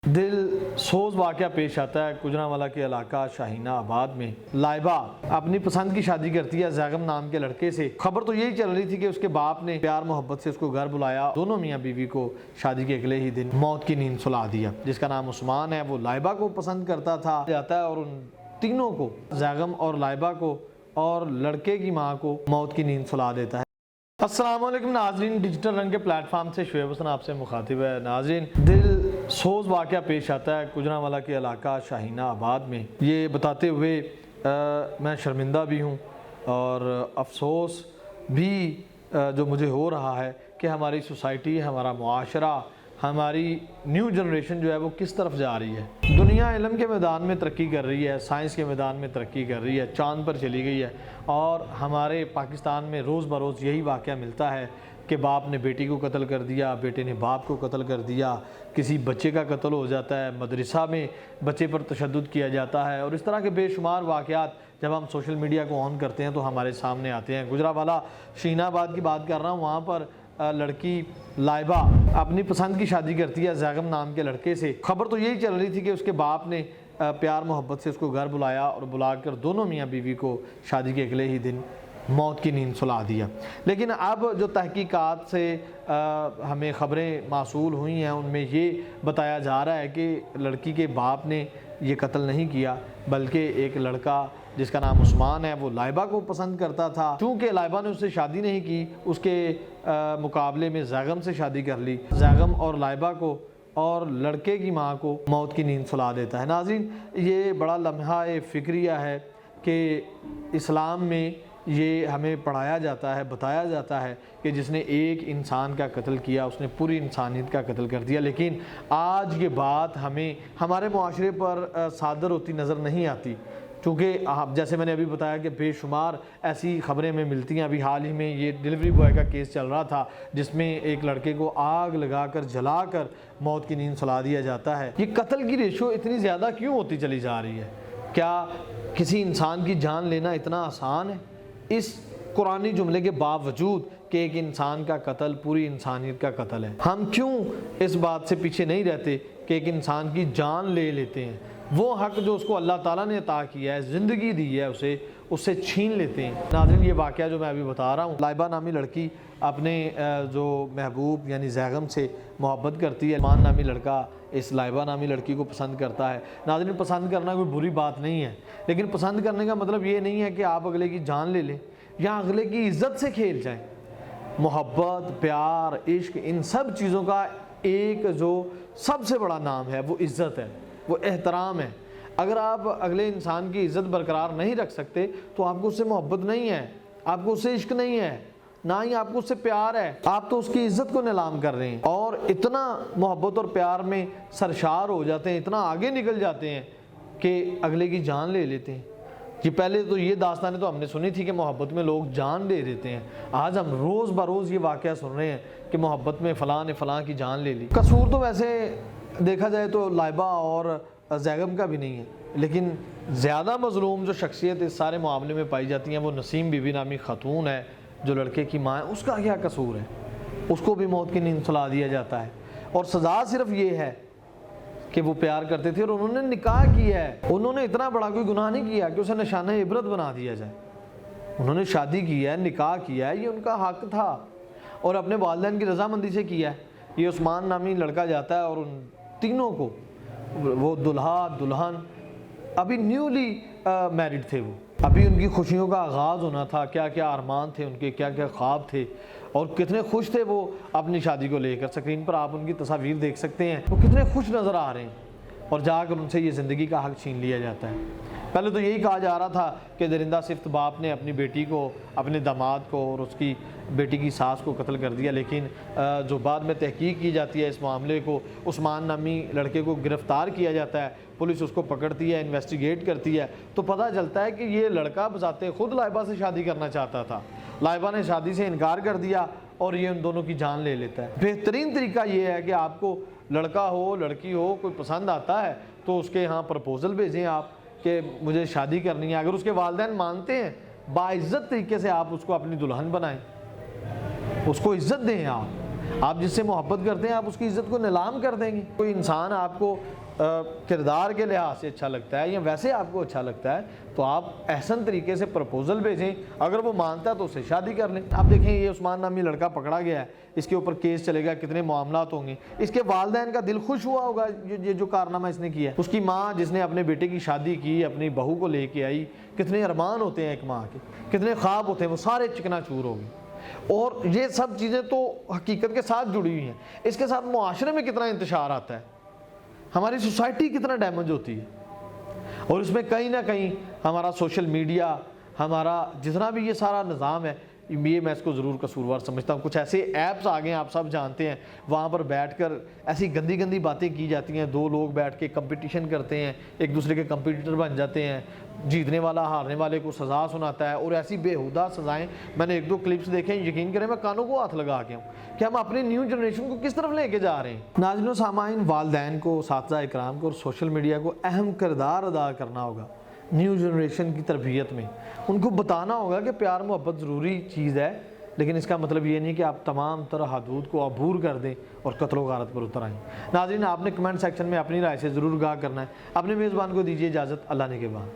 दिल सोज वाक़या पेश आता है गुजरांवाला के इलाका शाहीना आबाद में। लाइबा अपनी पसंद की शादी करती है जैगम नाम के लड़के से। खबर तो यही चल रही थी कि उसके बाप ने प्यार मोहब्बत से उसको घर बुलाया। दोनों मियाँ बीवी को शादी के अगले ही दिन मौत की नींद सुला दिया। जिसका नाम उस्मान है वो लाइबा को पसंद करता था जाता है और उन तीनों को, जैगम और लाइबा को और लड़के की माँ को मौत की नींद सुला देता है। अस्सलाम वालेकुम नाज़रीन, डिजिटल रंग के प्लेटफार्म से शुएब हसन आपसे मुखातिब है। नाज़रीन, दिल सोज वाक़या पेश आता है गुजरांवाला के इलाका शाहीना आबाद में। ये बताते हुए मैं शर्मिंदा भी हूँ और अफसोस भी जो मुझे हो रहा है कि हमारी सोसाइटी, हमारा मुआशरा, हमारी न्यू जनरेशन जो है वो किस तरफ जा रही है। दुनिया इल्म के मैदान में तरक्की कर रही है, साइंस के मैदान में तरक्की कर रही है, चाँद पर चली गई है और हमारे पाकिस्तान में रोज़ बरोज़ यही वाक़या मिलता है कि बाप ने बेटी को कत्ल कर दिया, बेटे ने बाप को कत्ल कर दिया, किसी बच्चे का कत्ल हो जाता है, मदरसा में बच्चे पर तशद्दुद किया जाता है और इस तरह के बेशुमार वाक़यात जब हम सोशल मीडिया को ऑन करते हैं तो हमारे सामने आते हैं। गुजरांवाला शाहीनाबाद की बात कर रहा हूँ। वहाँ पर लड़की लाइबा अपनी पसंद की शादी करती है जैगम नाम के लड़के से। खबर तो यही चल रही थी कि उसके बाप ने प्यार मोहब्बत से उसको घर बुलाया और बुलाकर दोनों मियाँ बीवी को शादी के अगले ही दिन मौत की नींद सुला दिया। लेकिन अब जो तहकीकात से हमें ख़बरें मासूल हुई हैं उनमें ये बताया जा रहा है कि लड़की के बाप ने ये कत्ल नहीं किया बल्कि एक लड़का जिसका नाम उस्मान है वो लाइबा को पसंद करता था। चूँकि लाइबा ने उससे शादी नहीं की, उसके मुकाबले में जैगम से शादी कर ली। जैगम और लाइबा को और लड़के की माँ को मौत की नींद सुला देता है। नाज़रीन, ये बड़ा लम्हा फ़िक्रिया है कि इस्लाम में ये हमें पढ़ाया जाता है, बताया जाता है कि जिसने एक इंसान का कत्ल किया उसने पूरी इंसानियत का कत्ल कर दिया। लेकिन आज ये बात हमें हमारे मुआशरे पर सादर होती नज़र नहीं आती, चूँकि जैसे मैंने अभी बताया कि बेशुमार ऐसी ख़बरें में मिलती हैं। अभी हाल ही में ये डिलीवरी बॉय का केस चल रहा था जिसमें एक लड़के को आग लगाकर जलाकर मौत की नींद सुला दिया जाता है। ये कत्ल की रेशो इतनी ज़्यादा क्यों होती चली जा रही है? क्या किसी इंसान की जान लेना इतना आसान है? इस कुरानी जुमले के बावजूद कि एक इंसान का कत्ल पूरी इंसानियत का कत्ल है, हम क्यों इस बात से पीछे नहीं रहते कि एक इंसान की जान ले लेते हैं? वो हक जो उसको अल्लाह ताला ने अता किया है, ज़िंदगी दी है, उससे छीन लेते हैं। नाज़रीन, ये वाक़या जो मैं अभी बता रहा हूँ, लाइबा नामी लड़की अपने जो महबूब यानी जैगम से मोहब्बत करती है। मान नामी लड़का इस लाइबा नामी लड़की को पसंद करता है। नाज़रीन, पसंद करना कोई बुरी बात नहीं है, लेकिन पसंद करने का मतलब ये नहीं है कि आप अगले की जान ले लें या अगले की इज़्ज़त से खेल जाएँ। मोहब्बत, प्यार, इश्क, इन सब चीज़ों का एक जो सबसे बड़ा नाम है वो इज़्ज़त है, वो एहतराम है। अगर आप अगले इंसान की इज़्ज़त बरकरार नहीं रख सकते तो आपको उससे मोहब्बत नहीं है, आपको उससे इश्क नहीं है, ना ही आपको उससे प्यार है। आप तो उसकी इज़्ज़त को नीलाम कर रहे हैं और इतना मोहब्बत और प्यार में सरशार हो जाते हैं, इतना आगे निकल जाते हैं कि अगले की जान ले लेते हैं। ये पहले तो ये दास्तानें तो हमने सुनी थी कि मोहब्बत में लोग जान दे देते हैं। आज हम रोज़ बरोज़ ये वाक़या सुन रहे हैं कि मोहब्बत में फ़लाँ ने फ़लाँ की जान ले ली। कसूर तो वैसे देखा जाए तो लाइबा और जैगम का भी नहीं है, लेकिन ज़्यादा मज़लूम जो शख्सियत इस सारे मामले में पाई जाती हैं वो नसीम बीबी नामी ख़ातून है जो लड़के की माँ है। उसका क्या कसूर है? उसको भी मौत की नींद सुला दिया जाता है और सज़ा सिर्फ ये है कि वो प्यार करते थे और उन्होंने निकाह किया है। उन्होंने इतना बड़ा कोई गुनाह नहीं किया कि उसे निशाना इबरत बना दिया जाए। उन्होंने शादी की है, निकाह किया है, ये उनका हक़ था और अपने वालिदैन की रज़ामंदी से किया है। ये उस्मान नामी लड़का जाता है और उन तीनों को, वो दुल्हा दुल्हन अभी न्यूली मैरिड थे, वो अभी उनकी खुशियों का आगाज़ होना था। क्या क्या अरमान थे उनके, क्या क्या ख्वाब थे और कितने खुश थे वो अपनी शादी को लेकर। स्क्रीन पर आप उनकी तस्वीर देख सकते हैं, वो कितने खुश नज़र आ रहे हैं और जाकर उनसे ये ज़िंदगी का हक़ छीन लिया जाता है। पहले तो यही कहा जा रहा था कि दरिंदा सिफ्त बाप ने अपनी बेटी को, अपने दामाद को और उसकी बेटी की सास को कत्ल कर दिया। लेकिन जो बाद में तहकीक की जाती है इस मामले को, उस्मान नामी लड़के को गिरफ़्तार किया जाता है, पुलिस उसको पकड़ती है, इन्वेस्टिगेट करती है तो पता चलता है कि ये लड़का बज़ाते खुद लाइबा से शादी करना चाहता था। लाइबा ने शादी से इनकार कर दिया और ये उन दोनों की जान ले लेता है। बेहतरीन तरीका ये है कि आपको लड़का हो लड़की हो कोई पसंद आता है तो उसके यहाँ प्रपोज़ल भेजें आप कि मुझे शादी करनी है। अगर उसके वालिदैन मानते हैं, बाइज़्ज़त तरीके से आप उसको अपनी दुल्हन बनाएं, उसको इज़्ज़त दें आप। آپ جس سے محبت کرتے ہیں آپ اس کی عزت کو نیلام کر دیں گے. کوئی انسان آپ کو کردار کے لحاظ سے اچھا لگتا ہے یا ویسے آپ کو اچھا لگتا ہے تو آپ احسن طریقے سے پرپوزل بھیجیں, اگر وہ مانتا ہے تو اس سے شادی کر لیں. اب دیکھیں یہ عثمان نامی لڑکا پکڑا گیا ہے, اس کے اوپر کیس چلے گا, کتنے معاملات ہوں گے. اس کے والدین کا دل خوش ہوا ہوگا یہ جو کارنامہ اس نے کیا ہے. اس کی ماں جس نے اپنے بیٹے کی شادی کی, اپنی بہو کو لے کے آئی, کتنے ارمان ہوتے ہیں ایک ماں کے, کتنے خواب ہوتے ہیں, وہ سارے چکنا چور ہو گئے. اور یہ سب چیزیں تو حقیقت کے ساتھ جڑی ہوئی ہیں. اس کے ساتھ معاشرے میں کتنا انتشار آتا ہے, ہماری سوسائٹی کتنا ڈیمیج ہوتی ہے. اور اس میں کہیں نہ کہیں ہمارا سوشل میڈیا, ہمارا جتنا بھی یہ سارا نظام ہے, یہ میں اس کو ضرور قصوروار سمجھتا ہوں. کچھ ایسے ایپس آ گئے ہیں, آپ سب جانتے ہیں, وہاں پر بیٹھ کر ایسی گندی گندی باتیں کی جاتی ہیں. دو لوگ بیٹھ کے کمپٹیشن کرتے ہیں, ایک دوسرے کے کمپیٹیٹر بن جاتے ہیں, جیتنے والا ہارنے والے کو سزا سناتا ہے, اور ایسی بےہودہ سزائیں. میں نے ایک دو کلپس دیکھے ہیں, یقین کریں میں کانوں کو ہاتھ لگا کے ہوں کہ ہم اپنی نیو جنریشن کو کس طرف لے کے جا رہے ہیں. ناظرین و سامعین, والدین کو, اساتذہ اکرام کو اور سوشل میڈیا کو اہم کردار ادا کرنا ہوگا نیو جنریشن کی تربیت میں. ان کو بتانا ہوگا کہ پیار محبت ضروری چیز ہے, لیکن اس کا مطلب یہ نہیں کہ آپ تمام طرح حدود کو عبور کر دیں اور قتل و غارت پر اتر آئیں. ناظرین, آپ نے کمنٹ سیکشن میں اپنی رائے سے ضرور آگاہ کرنا ہے. اپنے میزبان کو دیجیے اجازت. اللہ نے کے بعد.